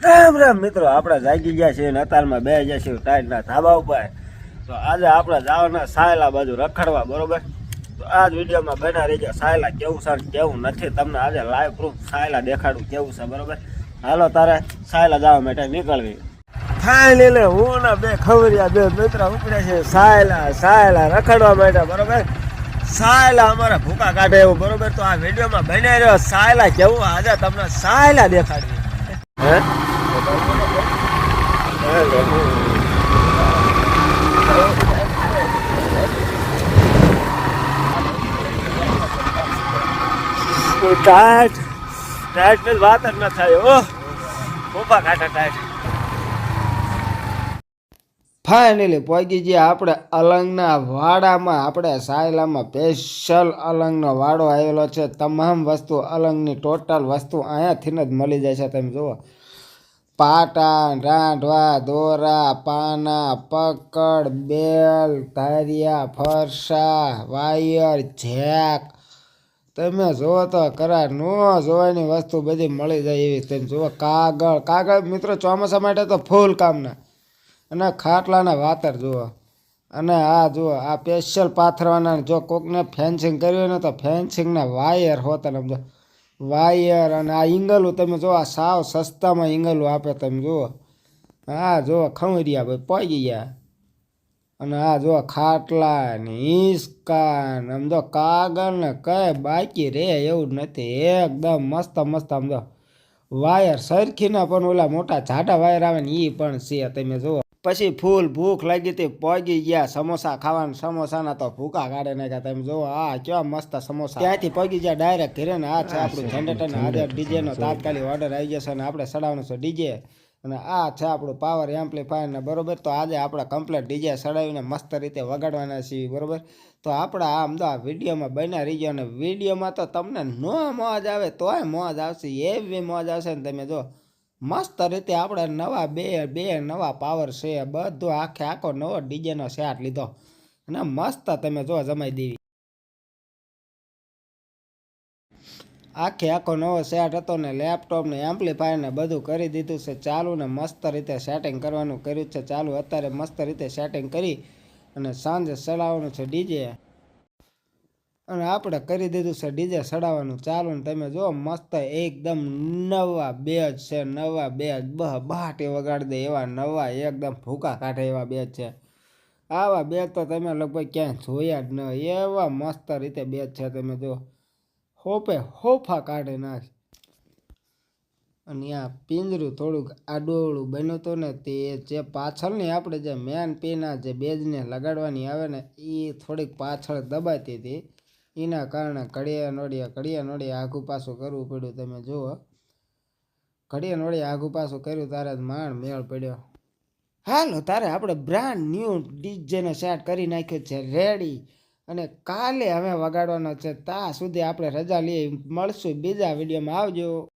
રામ રામ મિત્રો, આપણે જાગી ગયા છીએ ને અત્યારમાં બે ગયા છીએ ટાઈટના ધાબા ઉપર. તો આજે આપણે જવાના સાયલા બાજુ રખડવા, બરોબર. તો આ જ વિડીયોમાં બના રહી ગયા. સાયલા કેવું છે કેવું નથી તમને આજે લાઈવ પ્રૂફ સાયલા દેખાડું કેવું છે, બરોબર. હાલો તારે સાયલા જવા માટે નીકળવી. ફાઇનલી હું ને બે ખવરિયા બે મિત્ર ઉપડે છે સાયલા રખડવા માટે, બરોબર. સાયલા અમારા ભૂકા કાઢે એવું, બરોબર. તો આ વિડીયોમાં બની રહ્યો સાયલા કેવું આજે તમને સાયલા દેખાડવી. ટાઈટ વાત જ ન થાય. ઉભા કાંઠા ટાઈટ. ફાઇનલી પહોંચી ગયા આપણે અલંગના વાડામાં. આપણે સાયલામાં સ્પેશિયલ અલંગનો વાડો આવેલો છે. તમામ વસ્તુ અલંગની ટોટલ વસ્તુ અહીંયાથી જ મળી જાય છે. તમે જુઓ, પાટા, રાંધવા, દોરા, પાના, પકડ, બેલ, ધારિયા, ફરસા, વાયર, જેક. તમે જુઓ તો કરાર ન જોવાની વસ્તુ બધી મળી જાય એવી. તમે જુઓ કાગળ મિત્રો ચોમાસા માટે તો ફૂલ કામના. અને ખાટલાના વાતર જુઓ. અને આ જુઓ, આ સ્પેશિયલ પાથરવાના. જો કોકને ફેન્સિંગ કર્યું ને તો ફેન્સિંગના વાયર હોતા સમજો, વાયર. અને આ ઈંગલું તમે જુઓ, આ સાવ સસ્તામાં ઈંગલું આપે. તમે જુઓ, હા જુઓ ખમરિયા ભાઈ પહોંચી ગયા. અને આ જુઓ ખાટલા ને હિંચકા ને સમજો કાગળ ને કઈ બાકી રે એવું નથી. એકદમ મસ્ત મસ્ત સમજો વાયર સરખીના પણ ઓલા મોટા જાડા વાયર આવે ને એ પણ છે. તમે જુઓ, પછી ફૂલ ભૂખ લાગી હતી, પહોંચી ગયા સમોસા ખાવાનું. સમોસાના તો ભૂકા કાઢે નાખ્યા. તમે જુઓ આ કેવા મસ્ત સમોસા. ત્યાંથી પહોંચી ગયા ડાયરેક્ટ ઘરે ને. આ છે આપણું જનરેટર ને આજે ડીજેનો તાત્કાલિક ઓર્ડર આવી જશે અને આપણે ચડાવવાનું છે ડીજે. અને આ છે આપણું પાવર એમ્પ્લીફાયર ને, બરોબર. તો આજે આપણે કમ્પ્લીટ ડીજે ચડાવીને મસ્ત રીતે વગાડવાના છીએ, બરોબર. તો આપણે આમ તો આ વિડીયોમાં બન્યા રહી ગયો. અને વિડીયોમાં તો તમને નો મોજ આવે તોય મોજ આવશે, એવી મોજ આવશે ને. તમે જો મસ્ત રીતે આપણે નવા બે નવા પાવર છે બધું. આખો નવો ડીજેનો સેટ લીધો અને મસ્ત તમે જો જમાઈ દેવી. આખો નવો સેટ હતો ને લેપટોપ ને એમ્પ્લીફાયર ને બધું કરી દીધું છે ચાલુ. ને મસ્ત રીતે સેટિંગ કરવાનું કર્યું છે ચાલુ. અત્યારે મસ્ત રીતે સેટિંગ કરી અને સાંજે ચડાવવાનું છે ડીજે. અને આપણે કરી દીધું છે ડીજે ચડાવવાનું ચાલુ. ને તમે જો મસ્ત એકદમ નવા બેજ છે, નવા બેજ બહાટી વગાડી દે એવા નવા, એકદમ ભૂકા કાઢે એવા બેજ છે. આવા બેજ તો તમે લગભગ ક્યાંય જોયા જ ન, એવા મસ્ત રીતે બેજ છે. તમે જો હોફા કાઢે નાખ. અને આ પિંજરું થોડુંક આડોળું બન્યું હતું ને, તે જે પાછળની આપણે જે મેન પીના જે બેજને લગાડવાની આવે ને એ થોડીક પાછળ દબાતી હતી. એના કારણે ઘડિયા નોડિયા આઘું પાછું કરવું પડ્યું. તમે જુઓ ઘડિયા નોડિયા આઘું પાછું કર્યું તારે માંડ મેળ પડ્યો. હાલો તારે આપણે બ્રાન્ડ ન્યૂ ડીજેનો સેટ કરી નાખ્યો છે રેડી. અને કાલે હવે વગાડવાનો છે. ત્યાં સુધી આપણે રજા લઈએ. મળશું બીજા વિડીયોમાં. આવજો.